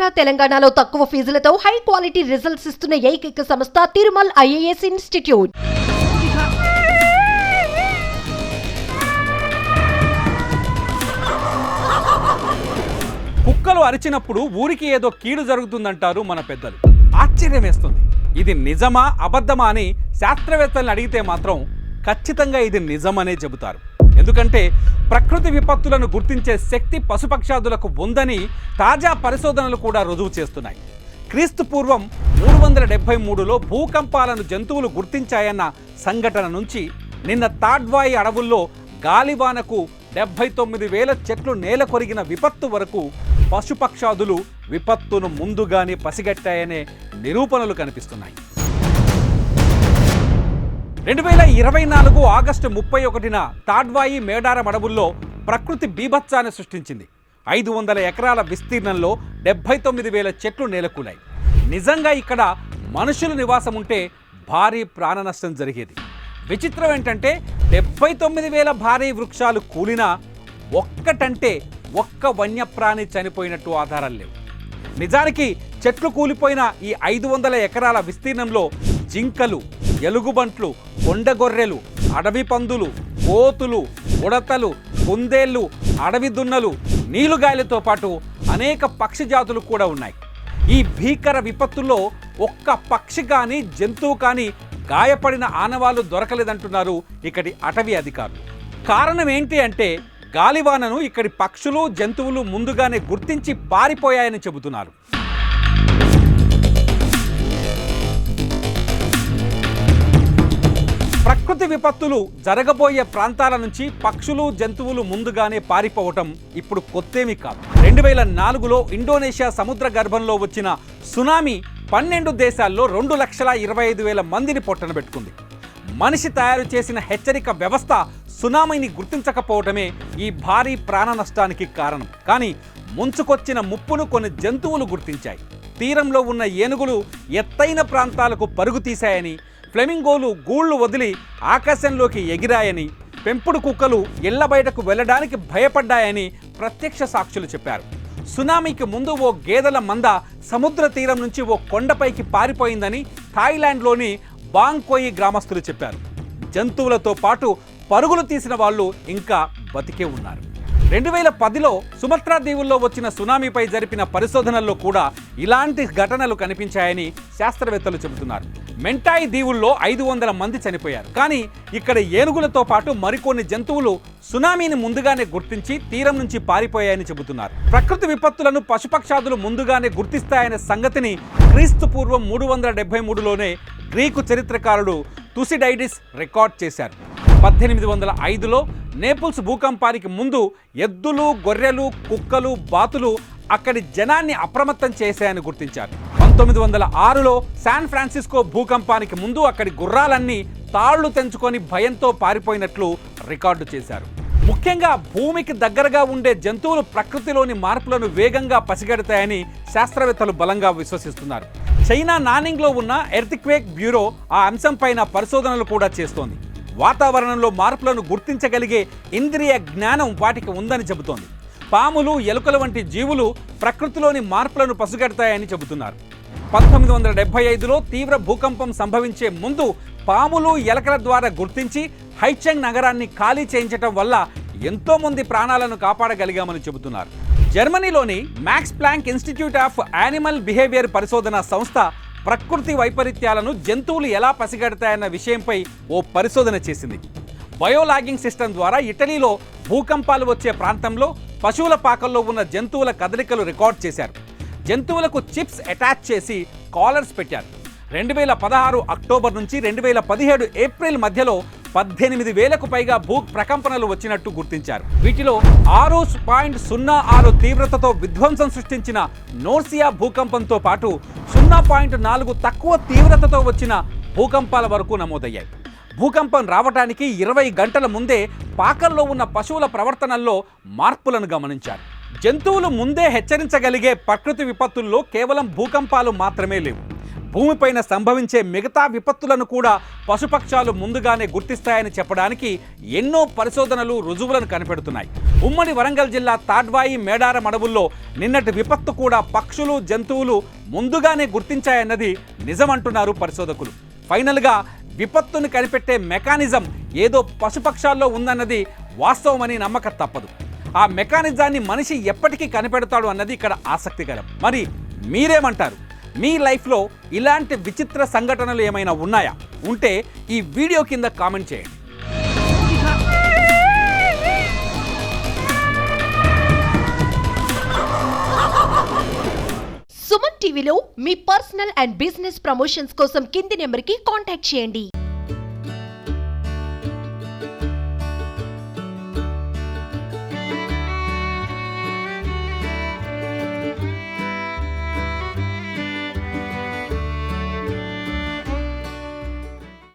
ఆంధ్ర తెలంగాణలో తక్కువ ఫీజులతో high quality results ఇస్తున్న ఏకైక సంస్థ తిరుమల్ ఐఏఎస్ ఇన్స్టిట్యూట్. కుక్కలు అరిచినప్పుడు ఊరికి ఏదో కీడు జరుగుతుందంటారు మన పెద్దలు. ఆశ్చర్యం వేస్తుంది. ఇది నిజమా అబద్ధమా అని శాస్త్రవేత్తలను అడిగితే మాత్రం ఖచ్చితంగా ఇది నిజమనే చెబుతారు. ఎందుకంటే ప్రకృతి విపత్తులను గుర్తించే శక్తి పశుపక్షాదులకు ఉందని తాజా పరిశోధనలు కూడా రుజువు చేస్తున్నాయి. క్రీస్తు పూర్వం 373లో భూకంపాలను జంతువులు గుర్తించాయన్న సంఘటన నుంచి నిన్న తాడ్వాయి అడవుల్లో గాలివానకు 79,000 చెట్లు నేల కొరిగిన విపత్తు వరకు పశుపక్షాదులు విపత్తును ముందుగానే పసిగట్టాయనే నిరూపణలు కనిపిస్తున్నాయి. 2024 ఆగస్టు 31న తాడ్వాయి మేడారం అడవుల్లో ప్రకృతి బీభత్సాన్ని సృష్టించింది. 500 ఎకరాల విస్తీర్ణంలో 79,000 చెట్లు నేలకూలాయి. నిజంగా ఇక్కడ మనుషుల నివాసం ఉంటే భారీ ప్రాణ నష్టం జరిగేది. విచిత్రం ఏంటంటే 79,000 భారీ వృక్షాలు కూలినా ఒక్కటంటే ఒక్క వన్యప్రాణి చనిపోయినట్టు ఆధారాలు లేవు. నిజానికి చెట్లు కూలిపోయిన ఈ 500 ఎకరాల విస్తీర్ణంలో జింకలు, ఎలుగుబంట్లు, కొండగొర్రెలు, అడవి పందులు, కోతులు, ఉడతలు, కుందేళ్లు, అడవి దున్నలు, నీలుగాయలతో పాటు అనేక పక్షి జాతులు కూడా ఉన్నాయి. ఈ భీకర విపత్తుల్లో ఒక్క పక్షి కానీ జంతువు కానీ గాయపడిన ఆనవాళ్లు దొరకలేదంటున్నారు ఇక్కడి అటవీ అధికారులు. కారణం ఏంటి అంటే గాలివానను ఇక్కడి పక్షులు జంతువులు ముందుగానే గుర్తించి పారిపోయాయని చెబుతున్నారు. ప్రకృతి విపత్తులు జరగబోయే ప్రాంతాల నుంచి పక్షులు జంతువులు ముందుగానే పారిపోవటం ఇప్పుడు కొత్తేమీ కాదు. 2004లో ఇండోనేషియా సముద్ర గర్భంలో వచ్చిన సునామీ 12 దేశాల్లో 2,25,000 మందిని పొట్టనబెట్టుకుంది. మనిషి తయారు చేసిన హెచ్చరిక వ్యవస్థ సునామీని గుర్తించకపోవటమే ఈ భారీ ప్రాణ నష్టానికి కారణం. కానీ ముంచుకొచ్చిన ముప్పును కొన్ని జంతువులు గుర్తించాయి. తీరంలో ఉన్న ఏనుగులు ఎత్తైన ప్రాంతాలకు పరుగు తీశాయని, ఫ్లెమింగోలు గూళ్లు వదిలి ఆకాశంలోకి ఎగిరాయని, పెంపుడు కుక్కలు ఇళ్ల బయటకు వెళ్ళడానికి భయపడ్డాయని ప్రత్యక్ష సాక్షులు చెప్పారు. సునామీకి ముందు ఓ గేదెల మంద సముద్ర తీరం నుంచి ఓ కొండపైకి పారిపోయిందని థాయిలాండ్లోని బాంగ్కోయి గ్రామస్తులు చెప్పారు. జంతువులతో పాటు పరుగులు తీసిన వాళ్ళు ఇంకా బతికే ఉన్నారు. 2010లో సుమత్రా దీవుల్లో వచ్చిన సునామీపై జరిపిన పరిశోధనల్లో కూడా ఇలాంటి ఘటనలు కనిపించాయని శాస్త్రవేత్తలు చెబుతున్నారు. మెంటాయి దీవుల్లో 500 మంది చనిపోయారు. కానీ ఇక్కడ ఏనుగులతో పాటు మరికొన్ని జంతువులు సునామీని ముందుగానే గుర్తించి తీరం నుంచి పారిపోయాయని చెబుతున్నారు. ప్రకృతి విపత్తులను పశుపక్షాదులు ముందుగానే గుర్తిస్తాయనే సంగతిని క్రీస్తు పూర్వం 373లోనే గ్రీకు చరిత్రకారుడు తుసిడైడిస్ రికార్డ్ చేశారు. 1805లో నేపుల్స్ భూకంపానికి ముందు ఎద్దులు, గొర్రెలు, కుక్కలు, బాతులు అక్కడి జనాన్ని అప్రమత్తం చేశాయని గుర్తించారు. 1906లో శాన్ ఫ్రాన్సిస్కో భూకంపానికి ముందు అక్కడి గుర్రాలన్నీ తాళ్లు తెంచుకొని భయంతో పారిపోయినట్లు రికార్డు చేశారు. ముఖ్యంగా భూమికి దగ్గరగా ఉండే జంతువులు ప్రకృతిలోని మార్పులను వేగంగా పసిగడతాయని శాస్త్రవేత్తలు బలంగా విశ్వసిస్తున్నారు. చైనా నానింగ్లో ఉన్న ఎర్త్క్వేక్ బ్యూరో ఆ అంశంపైన పరిశోధనలు కూడా చేస్తోంది. వాతావరణంలో మార్పులను గుర్తించగలిగే ఇంద్రియ జ్ఞానం వాటికి ఉందని చెబుతోంది. పాములు, ఎలుకల వంటి జీవులు ప్రకృతిలోని మార్పులను పసిగడతాయని చెబుతున్నారు. 1975లో తీవ్ర భూకంపం సంభవించే ముందు పాములు, ఎలకల ద్వారా గుర్తించి హైచెంగ్ నగరాన్ని ఖాళీ చేయించడం వల్ల ఎంతో మంది ప్రాణాలను కాపాడగలిగామని చెబుతున్నారు. జర్మనీలోని Max Planck Institute of Animal Behaviour పరిశోధన సంస్థ ప్రకృతి వైపరీత్యాలను జంతువులు ఎలా పసిగడతాయన్న విషయంపై ఓ పరిశోధన చేసింది. బయోలాగింగ్ సిస్టమ్ ద్వారా ఇటలీలో భూకంపాలు వచ్చే ప్రాంతంలో పశువుల పాకల్లో ఉన్న జంతువుల కదలికలు రికార్డ్ చేశారు. జంతువులకు చిప్స్ అటాచ్ చేసి కాలర్స్ పెట్టారు. 2016 అక్టోబర్ నుంచి 2017 ఏప్రిల్ మధ్యలో 18,000కు పైగా భూ ప్రకంపనలు వచ్చినట్టు గుర్తించారు. వీటిలో 6.06 తీవ్రతతో విధ్వంసం సృష్టించిన నోర్సియా భూకంపంతో పాటు 0.4 తక్కువ తీవ్రతతో వచ్చిన భూకంపాల వరకు నమోదయ్యాయి. భూకంపం రావడానికి 20 గంటల ముందే పాకల్లో ఉన్న పశువుల ప్రవర్తనల్లో మార్పులను గమనించారు. జంతువులు ముందే హెచ్చరించగలిగే ప్రకృతి విపత్తుల్లో కేవలం భూకంపాలు మాత్రమే లేవు. భూమిపైన సంభవించే మిగతా విపత్తులను కూడా పశుపక్షాలు ముందుగానే గుర్తిస్తాయని చెప్పడానికి ఎన్నో పరిశోధనలు రుజువులను కనిపెడుతున్నాయి. ఉమ్మడి వరంగల్ జిల్లా తాడ్వాయి మేడారం అడవుల్లో నిన్నటి విపత్తు కూడా పక్షులు జంతువులు ముందుగానే గుర్తించాయన్నది నిజమంటున్నారు పరిశోధకులు. ఫైనల్గా విపత్తును కనిపెట్టే మెకానిజం ఏదో పశుపక్షాల్లో ఉందన్నది వాస్తవమని నమ్మక తప్పదు. ఆ మెకానిజాన్ని మనిషి ఎప్పటికీ కనిపెడతాడు అన్నది ఇక్కడ ఆసక్తికరం. మరి మీరేమంటారు? మీ లైఫ్లో ఇలాంటి విచిత్ర సంఘటనలు ఏమైనా ఉన్నాయా? ఉంటే ఈ వీడియో కింద కామెంట్ చేయండి. సుమన్ టీవీలో మీ పర్సనల్ అండ్ బిజినెస్ ప్రమోషన్స్ కోసం కింది నెంబర్కి కాంటాక్ట్ చేయండి.